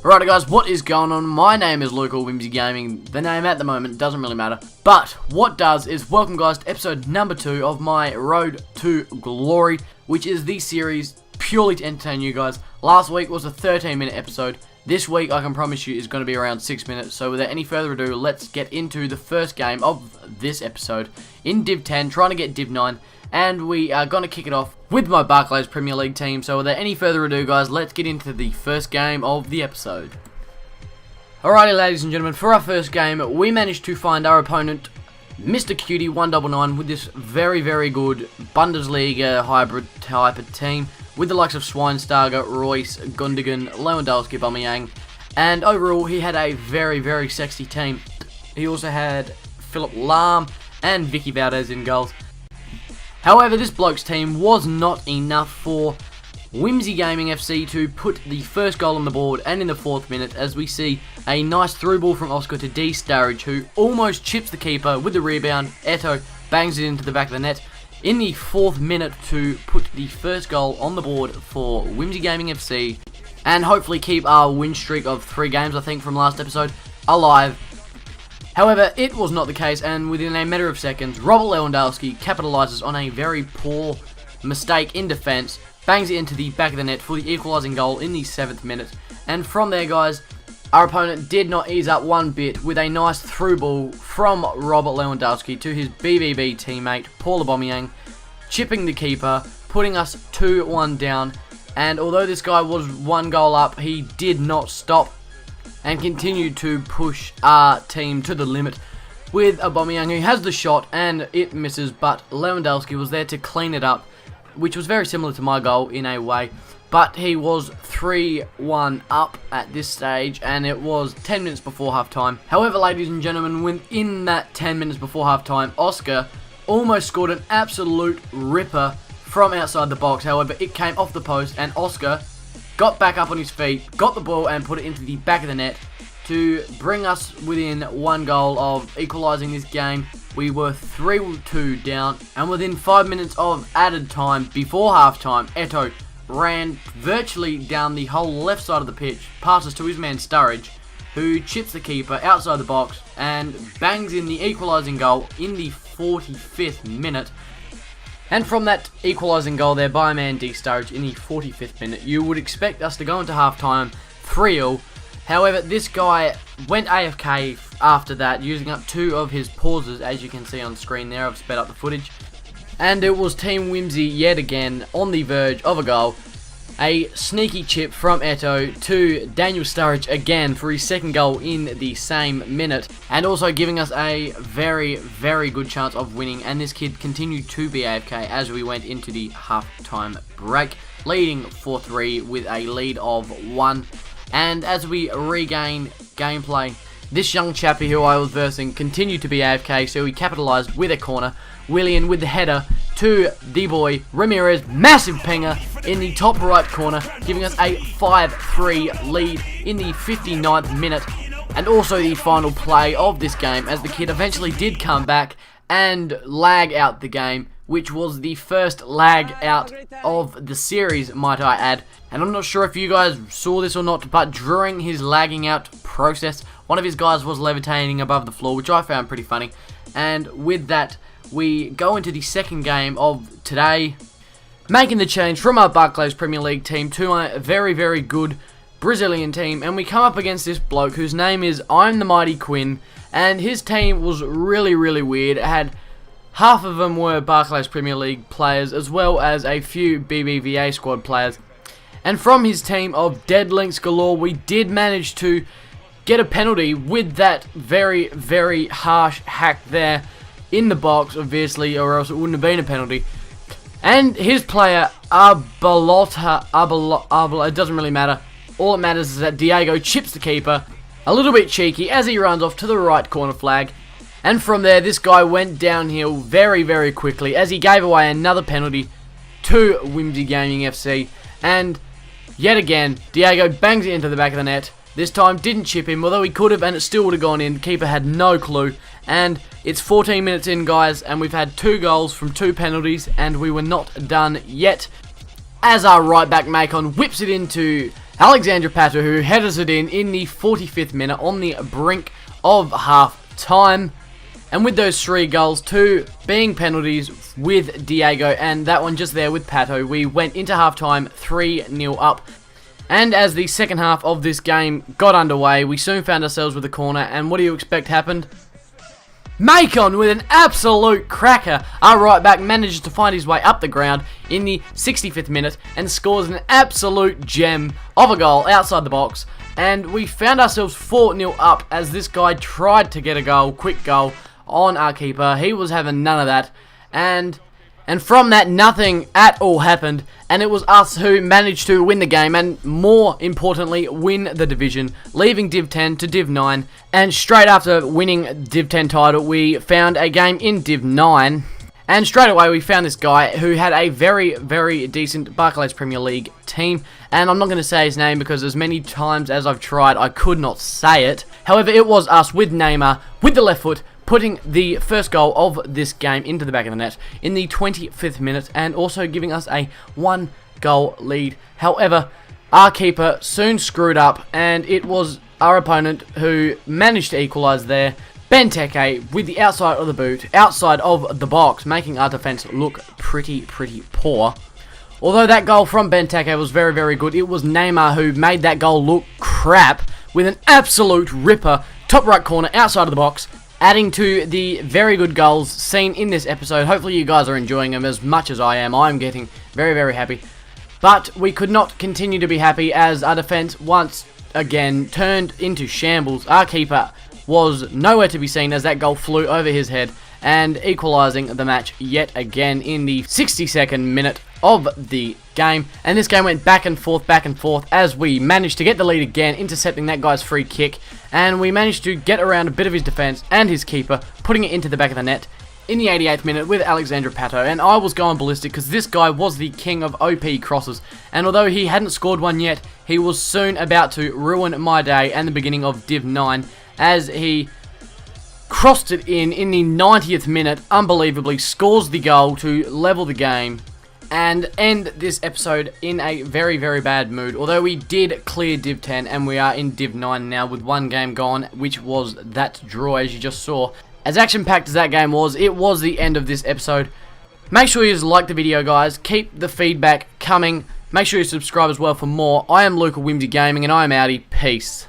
Alrighty guys, what is going on? My name is Luke or Wimsy Gaming. The name at the moment doesn't really matter. But what does is welcome guys to episode number 2 of my Road to Glory, which is the series purely to entertain you guys. Last week was a 13-minute episode. This week I can promise you is going to be around 6 minutes. So without any further ado, let's get into the first game of this episode in Div 10, trying to get Div 9. And we are going to kick it off with my Barclays Premier League team. So without any further ado guys, let's get into the first game of the episode. Alrighty ladies and gentlemen, for our first game, we managed to find our opponent, Mr. Cutie 199, with this very, very good Bundesliga hybrid type of team, with the likes of Schweinsteiger, Royce, Gundogan, Lewandowski, Aubameyang, and overall he had a very, very sexy team. He also had Philip Lahm and Vicky Valdez in goals. However, this bloke's team was not enough for Wimsy Gaming FC to put the first goal on the board, and in the 4th minute, as we see a nice through ball from Oscar to D. Sturridge, who almost chips the keeper with the rebound. Eto bangs it into the back of the net in the 4th minute to put the first goal on the board for Wimsy Gaming FC, and hopefully keep our win streak of 3 games, I think, from last episode, alive. However, it was not the case, and within a matter of seconds, Robert Lewandowski capitalises on a very poor mistake in defence, bangs it into the back of the net for the equalising goal in the 7th minute. And from there, guys, our opponent did not ease up one bit with a nice through ball from Robert Lewandowski to his BBB teammate, Paul Aubameyang, chipping the keeper, putting us 2-1 down. And although this guy was 1 goal up, he did not stop and continued to push our team to the limit with Aubameyang, who has the shot and it misses, but Lewandowski was there to clean it up, which was very similar to my goal in a way. But he was 3-1 up at this stage, and it was 10 minutes before half-time. However, ladies and gentlemen, within that 10 minutes before half-time, Oscar almost scored an absolute ripper from outside the box. However, it came off the post, and Oscar got back up on his feet, got the ball and put it into the back of the net to bring us within 1 goal of equalising this game. We were 3-2 down, and within 5 minutes of added time before half-time, Eto ran virtually down the whole left side of the pitch, passes to his man Sturridge, who chips the keeper outside the box and bangs in the equalising goal in the 45th minute. And from that equalising goal there by man D. Sturridge in the 45th minute, you would expect us to go into half-time 3-0. However, this guy went AFK after that, using up 2 of his pauses, as you can see on screen there. I've sped up the footage. And it was Team Wimsy yet again on the verge of a goal. A sneaky chip from Eto to Daniel Sturridge again for his 2nd goal in the same minute, and also giving us a very, very good chance of winning. And this kid continued to be AFK as we went into the half-time break, leading 4-3 with a lead of 1. And as we regain gameplay, this young chappie who I was versing continued to be AFK, so he capitalised with a corner. Willian with the header to the boy Ramirez, massive pinger in the top right corner, giving us a 5-3 lead in the 59th minute. And also the final play of this game, as the kid eventually did come back and lag out the game, which was the first lag out of the series, might I add. And I'm not sure if you guys saw this or not, but during his lagging out process, one of his guys was levitating above the floor, which I found pretty funny. And with that, we go into the 2nd game of today, making the change from our Barclays Premier League team to my very, very good Brazilian team. And we come up against this bloke whose name is I'm the Mighty Quinn, and his team was really, really weird. It had half of them were Barclays Premier League players, as well as a few BBVA squad players. And from his team of dead links galore, we did manage to get a penalty with that very, very harsh hack there in the box, obviously, or else it wouldn't have been a penalty. And his player, Arbalotta, it doesn't really matter. All that matters is that Diego chips the keeper, a little bit cheeky, as he runs off to the right corner flag. And from there, this guy went downhill very, very quickly, as he gave away another penalty to Wimsy Gaming FC. And yet again, Diego bangs it into the back of the net. This time didn't chip him, although he could have, and it still would have gone in. The keeper had no clue. And it's 14 minutes in, guys, and we've had 2 goals from 2 penalties, and we were not done yet, as our right back Macon whips it into Alexandra Pato, who headers it in the 45th minute on the brink of half time. And with those 3 goals, 2 being penalties with Diego, and that one just there with Pato, we went into halftime 3-0 up. And as the second half of this game got underway, we soon found ourselves with a corner, and what do you expect happened? Macon with an absolute cracker. Our right back manages to find his way up the ground in the 65th minute and scores an absolute gem of a goal outside the box. And we found ourselves 4-0 up as this guy tried to get a goal, quick goal, on our keeper. He was having none of that. And from that, nothing at all happened, and it was us who managed to win the game, and more importantly, win the division, leaving Div 10 to Div 9, and straight after winning Div 10 title, we found a game in Div 9, and straight away we found this guy who had a very, very decent Barclays Premier League team, and I'm not going to say his name because as many times as I've tried, I could not say it. However, it was us with Neymar, with the left foot, putting the first goal of this game into the back of the net in the 25th minute and also giving us a 1-goal lead. However, our keeper soon screwed up and it was our opponent who managed to equalise there. Benteke with the outside of the boot, outside of the box, making our defence look pretty poor. Although that goal from Benteke was very, very good, it was Neymar who made that goal look crap with an absolute ripper, top right corner, outside of the box, adding to the very good goals seen in this episode. Hopefully you guys are enjoying them as much as I am. I'm getting very, very happy. But we could not continue to be happy as our defence once again turned into shambles. Our keeper was nowhere to be seen as that goal flew over his head and equalising the match yet again in the 62nd minute of the game. And this game went back and forth as we managed to get the lead again, intercepting that guy's free kick, and we managed to get around a bit of his defence and his keeper, putting it into the back of the net in the 88th minute with Alexandra Pato. And I was going ballistic because this guy was the king of OP crosses, and although he hadn't scored one yet, he was soon about to ruin my day and the beginning of Div 9 as he crossed it in the 90th minute, unbelievably scores the goal to level the game and end this episode in a very, very bad mood. Although we did clear Div 10 and we are in Div 9 now with 1 game gone, which was that draw as you just saw. As action-packed as that game was, it was the end of this episode. Make sure you like the video, guys. Keep the feedback coming. Make sure you subscribe as well for more. I am Luke of Wimsy Gaming and I am outie. Peace.